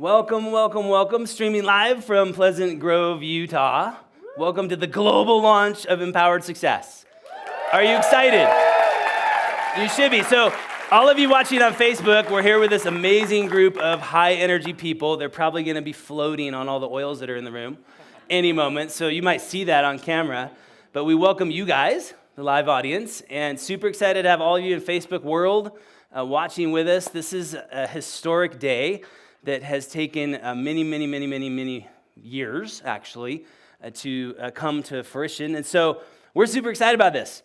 Welcome, welcome, welcome. Streaming live from Pleasant Grove, Utah. Welcome to the global launch of Empowered Success. Are you excited? You should be. So, all of you watching on Facebook, we're here with this amazing group of high energy people. They're probably going to be floating on all the oils that are in the room any moment. So, you might see that on camera. But we welcome you guys, the live audience, and super excited to have all of you in Facebook world watching with us. This is a historic day that has taken many years, actually, to come to fruition. And so we're super excited about this.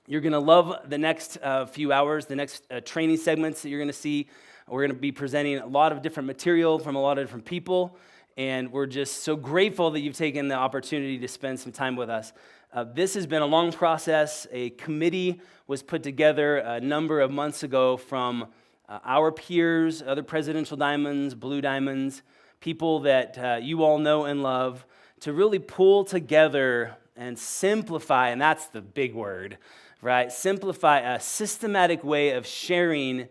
You're going to love the next few hours, the next training segments that you're going to see. We're going to be presenting a lot of different material from a lot of different people, and we're just so grateful that you've taken the opportunity to spend some time with us. This has been a long process. A committee was put together a number of months ago from our peers, other presidential diamonds, blue diamonds, people that you all know and love, to really pull together and simplify, and that's the big word, right? Simplify a systematic way of sharing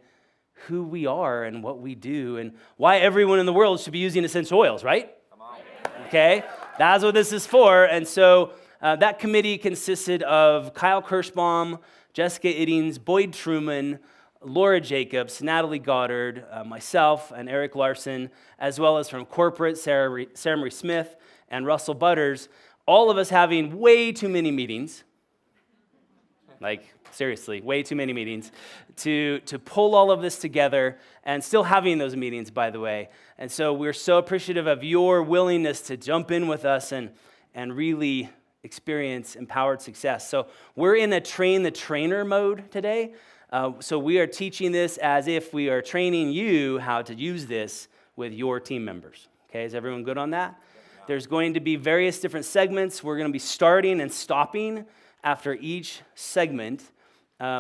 who we are and what we do and why everyone in the world should be using essential oils, right? Come on. Okay? That's what this is for. And so that committee consisted of Kyle Kirschbaum, Jessica Iddings, Boyd Truman, Laura Jacobs, Natalie Goddard, myself, and Eric Larson, as well as from corporate, Sarah Marie Smith and Russell Butters, all of us having way too many meetings, like seriously, way too many meetings, to pull all of this together, and still having those meetings, by the way. And so we're so appreciative of your willingness to jump in with us and really experience empowered success. So we're in a train the trainer mode today. So we are teaching this as if we are training you how to use this with your team members. Okay, is everyone good on that? There's going to be various different segments. We're going to be starting and stopping after each segment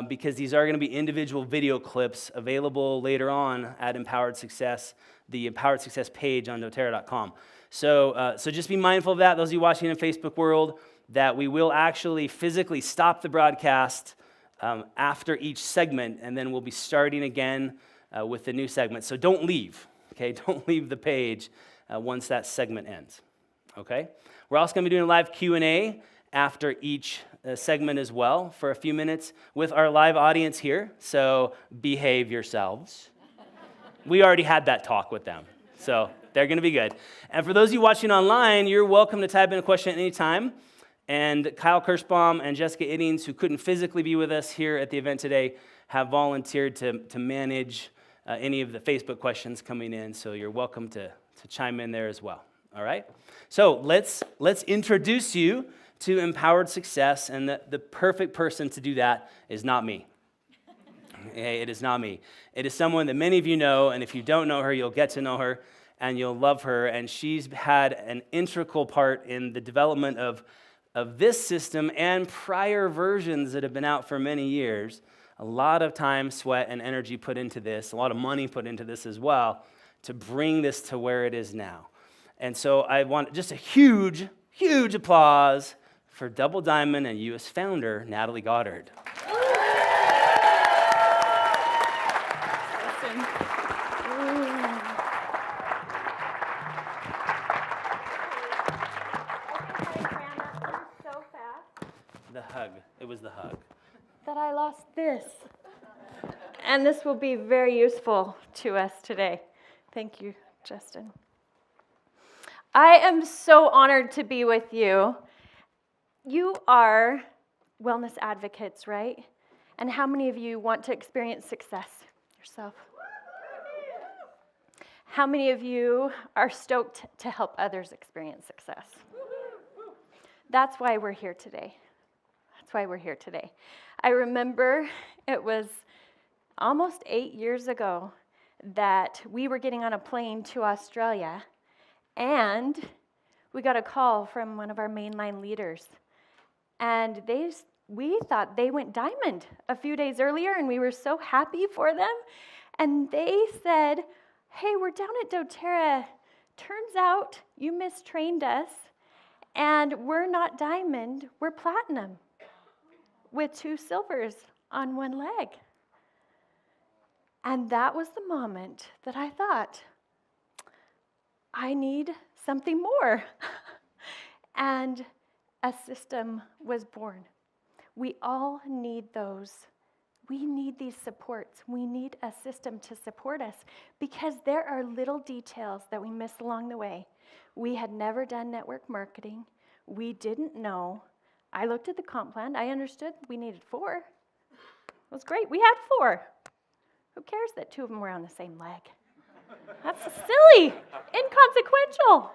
because these are going to be individual video clips available later on at Empowered Success, the Empowered Success page on doTERRA.com. So just be mindful of that, those of you watching in Facebook world, that we will actually physically stop the broadcast after each segment, and then we'll be starting again with the new segment. So don't leave, okay? Don't leave the page once that segment ends, okay? We're also going to be doing a live Q&A after each segment as well for a few minutes with our live audience here, so behave yourselves. We already had that talk with them, so they're going to be good. And for those of you watching online, you're welcome to type in a question at any time. And Kyle Kirschbaum and Jessica Iddings, who couldn't physically be with us here at the event today, have volunteered to manage any of the Facebook questions coming in. So you're welcome to chime in there as well. All right? So let's introduce you to Empowered Success. And the perfect person to do that is not me. Okay, it is not me. It is someone that many of you know. And if you don't know her, you'll get to know her and you'll love her. And she's had an integral part in the development of this system and prior versions that have been out for many years. A lot of time, sweat, and energy put into this, a lot of money put into this as well, to bring this to where it is now. And so I want just a huge applause for Double Diamond and U.S. founder, Natalie Goddard. It was the hug. That I lost this. And this will be very useful to us today. Thank you, Justin. I am so honored to be with you. You are wellness advocates, right? And how many of you want to experience success yourself? How many of you are stoked to help others experience success? That's why we're here today. I remember it was almost 8 years ago that we were getting on a plane to Australia, and we got a call from one of our mainline leaders. And we thought they went diamond a few days earlier, and we were so happy for them. And they said, hey, we're down at doTERRA. Turns out you mistrained us, and we're not diamond, we're platinum, with 2 silvers on 1 leg. And that was the moment that I thought, I need something more. And a system was born. We all need those. We need these supports. We need a system to support us because there are little details that we miss along the way. We had never done network marketing. We didn't know. I looked at the comp plan. I understood we needed 4. It was great. We had 4. Who cares that 2 of them were on the same leg? That's silly, inconsequential.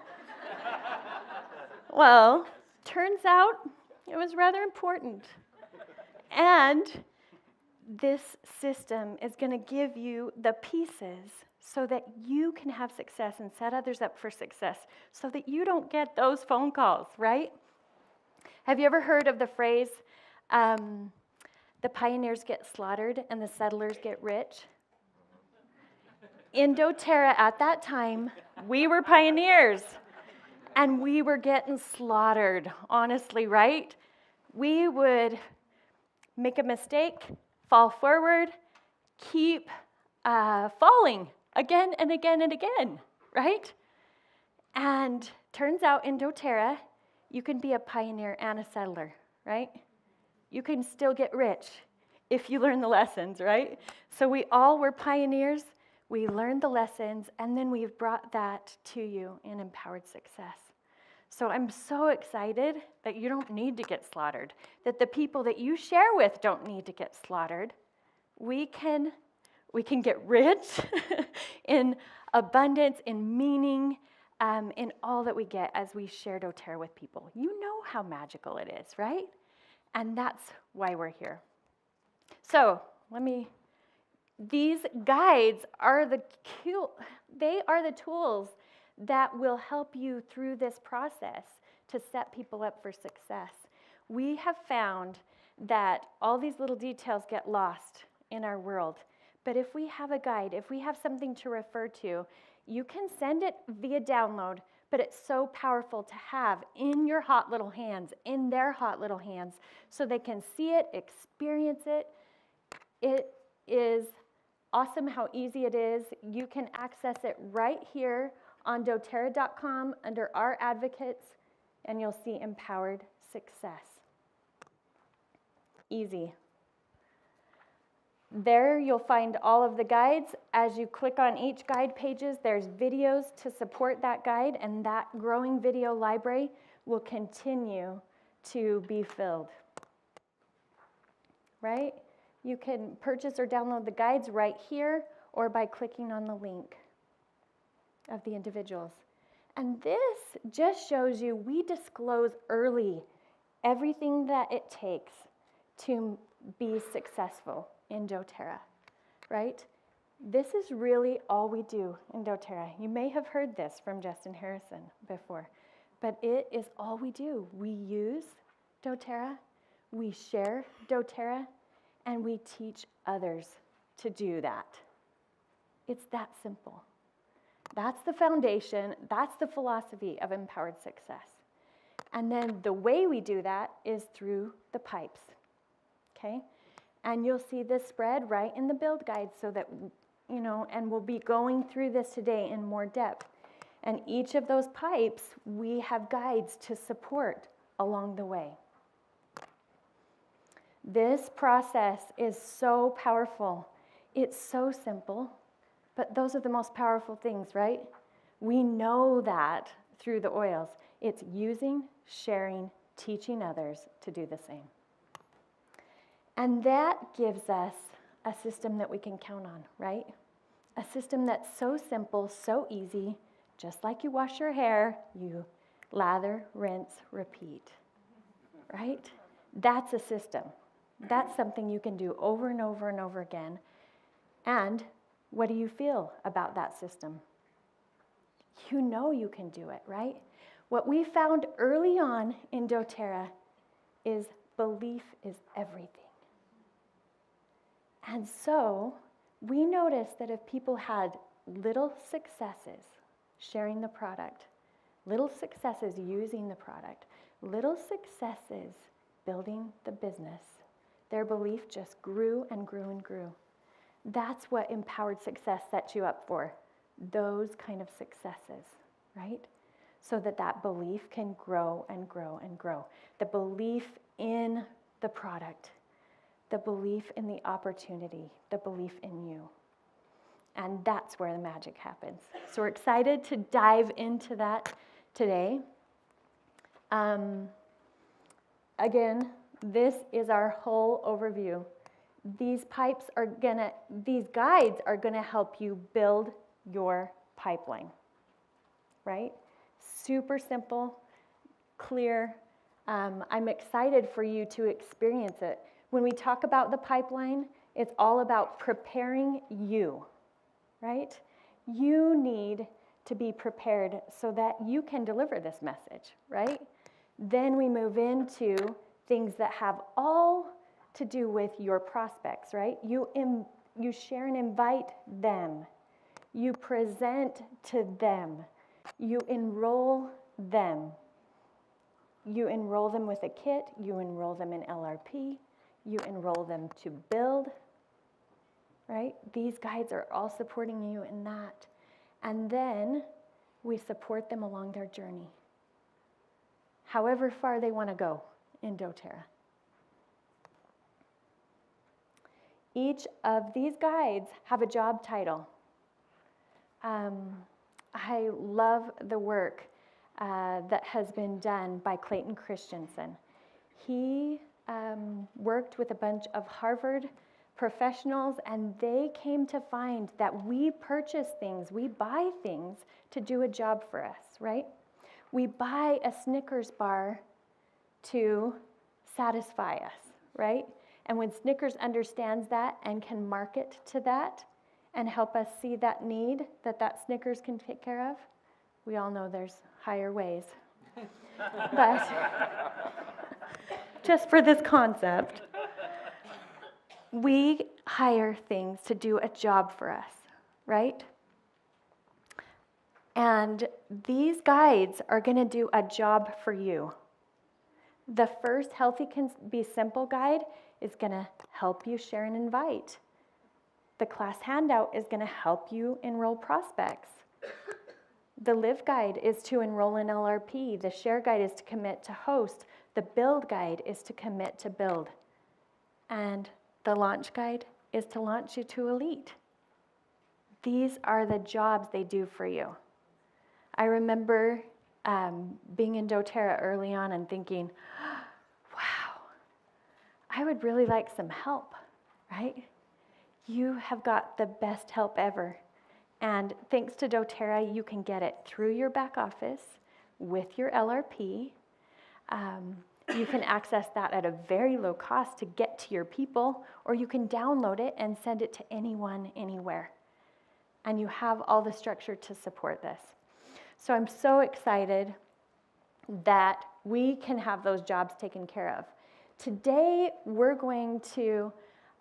Well, turns out it was rather important. And this system is going to give you the pieces so that you can have success and set others up for success so that you don't get those phone calls, right? Have you ever heard of the phrase, the pioneers get slaughtered and the settlers get rich? In doTERRA at that time, we were pioneers and we were getting slaughtered, honestly, right? We would make a mistake, fall forward, keep falling again and again and again, right? And turns out in doTERRA, you can be a pioneer and a settler, right? You can still get rich if you learn the lessons, right? So we all were pioneers. We learned the lessons, and then we've brought that to you in Empowered Success. So I'm so excited that you don't need to get slaughtered, that the people that you share with don't need to get slaughtered. We can get rich in abundance, in meaning, in all that we get as we share doTERRA with people. You know how magical it is, right? And that's why we're here. So these guides are the tools that will help you through this process to set people up for success. We have found that all these little details get lost in our world. But if we have a guide, if we have something to refer to, you can send it via download, but it's so powerful to have in your hot little hands, in their hot little hands, so they can see it, experience it. It is awesome how easy it is. You can access it right here on doTERRA.com under our advocates, and you'll see Empowered Success. Easy. There you'll find all of the guides. As you click on each guide pages, there's videos to support that guide, and that growing video library will continue to be filled. Right? You can purchase or download the guides right here or by clicking on the link of the individuals. And this just shows you we disclose early everything that it takes to be successful in doTERRA, right? This is really all we do in doTERRA. You may have heard this from Justin Harrison before, but it is all we do. We use doTERRA, we share doTERRA, and we teach others to do that. It's that simple. That's the foundation, that's the philosophy of Empowered Success. And then the way we do that is through the pipes, okay? And you'll see this spread right in the build guide so that, and we'll be going through this today in more depth. And each of those pipes, we have guides to support along the way. This process is so powerful. It's so simple, but those are the most powerful things, right? We know that through the oils. It's using, sharing, teaching others to do the same. And that gives us a system that we can count on, right? A system that's so simple, so easy, just like you wash your hair, you lather, rinse, repeat, right? That's a system. That's something you can do over and over and over again. And what do you feel about that system? You know you can do it, right? What we found early on in doTERRA is belief is everything. And so we noticed that if people had little successes sharing the product, little successes using the product, little successes building the business, their belief just grew and grew and grew. That's what Empowered Success sets you up for, those kind of successes. right? So that that belief can grow and grow and grow. The belief in the product, the belief in the opportunity, the belief in you. And that's where the magic happens. So we're excited to dive into that today. Again, this is our whole overview. These guides are gonna help you build your pipeline, right? Super simple, clear. I'm excited for you to experience it. When we talk about the pipeline, it's all about preparing you, right? You need to be prepared so that you can deliver this message, right? Then we move into things that have all to do with your prospects, right? You share and invite them. You present to them. You enroll them. You enroll them with a kit. You enroll them in LRP. You enroll them to build, right? These guides are all supporting you in that. And then we support them along their journey, however far they want to go in doTERRA. Each of these guides have a job title. I love the work that has been done by Clayton Christensen. He worked with a bunch of Harvard professionals, and they came to find that we purchase things, we buy things to do a job for us, right? We buy a Snickers bar to satisfy us, right? And when Snickers understands that and can market to that and help us see that need that Snickers can take care of, we all know there's higher ways. But just for this concept, we hire things to do a job for us, right? And these guides are going to do a job for you. The first Healthy Can Be Simple guide is going to help you share and invite. The class handout is going to help you enroll prospects. The Live guide is to enroll in LRP. The Share guide is to commit to host. The Build guide is to commit to build. And the Launch guide is to launch you to Elite. These are the jobs they do for you. I remember being in doTERRA early on and thinking, wow, I would really like some help, right? You have got the best help ever. And thanks to doTERRA, you can get it through your back office with your LRP. You can access that at a very low cost to get to your people, or you can download it and send it to anyone, anywhere. And you have all the structure to support this. So I'm so excited that we can have those jobs taken care of. Today,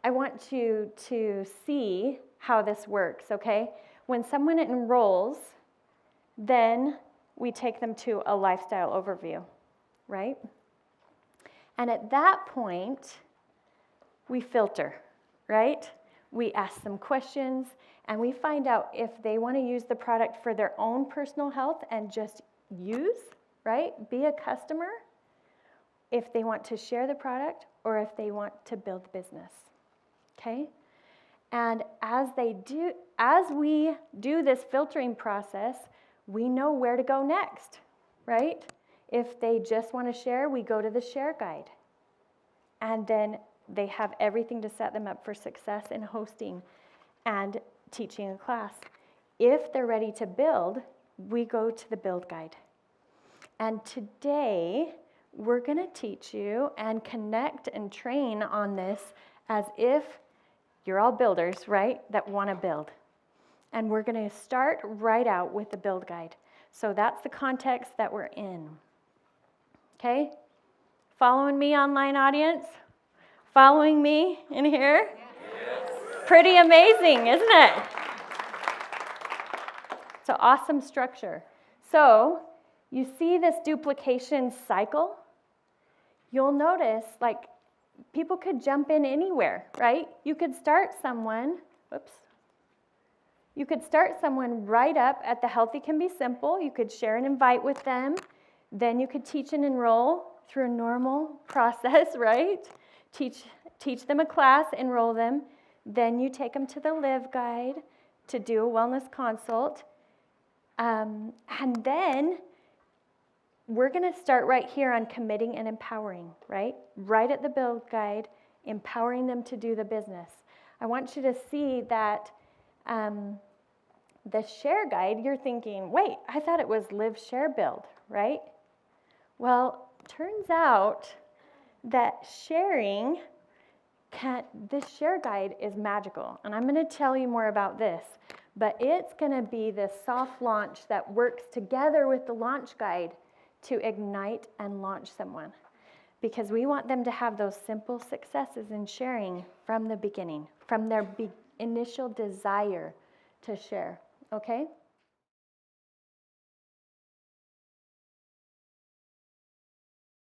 I want you to see how this works, okay? When someone enrolls, then we take them to a lifestyle overview, right? And at that point, we filter, right? We ask them questions, and we find out if they want to use the product for their own personal health and just use, right? Be a customer, if they want to share the product, or if they want to build business, okay? And as we do this filtering process, we know where to go next, right? If they just want to share, we go to the Share guide. And then they have everything to set them up for success in hosting and teaching a class. If they're ready to build, we go to the Build guide. And today, we're going to teach you and connect and train on this as if you're all builders, right, that want to build. And we're going to start right out with the Build guide. So that's the context that we're in. Okay? Following me, online audience? Following me in here? Yes. Pretty amazing, isn't it? It's an awesome structure. So you see this duplication cycle? You'll notice, like, people could jump in anywhere, right? You could start someone, You could start someone right up at the Healthy Can Be Simple. You could share an invite with them. Then you could teach and enroll through a normal process, right? Teach them a class, enroll them. Then you take them to the Live Guide to do a wellness consult. And then we're going to start right here on committing and empowering, right? Right at the Build Guide, empowering them to do the business. I want you to see that the Share Guide, you're thinking, wait, I thought it was Live, Share, Build, right? Well, turns out that this Share Guide is magical. And I'm going to tell you more about this. But it's going to be this soft launch that works together with the Launch Guide to ignite and launch someone. Because we want them to have those simple successes in sharing from the beginning, from their initial desire to share. Okay?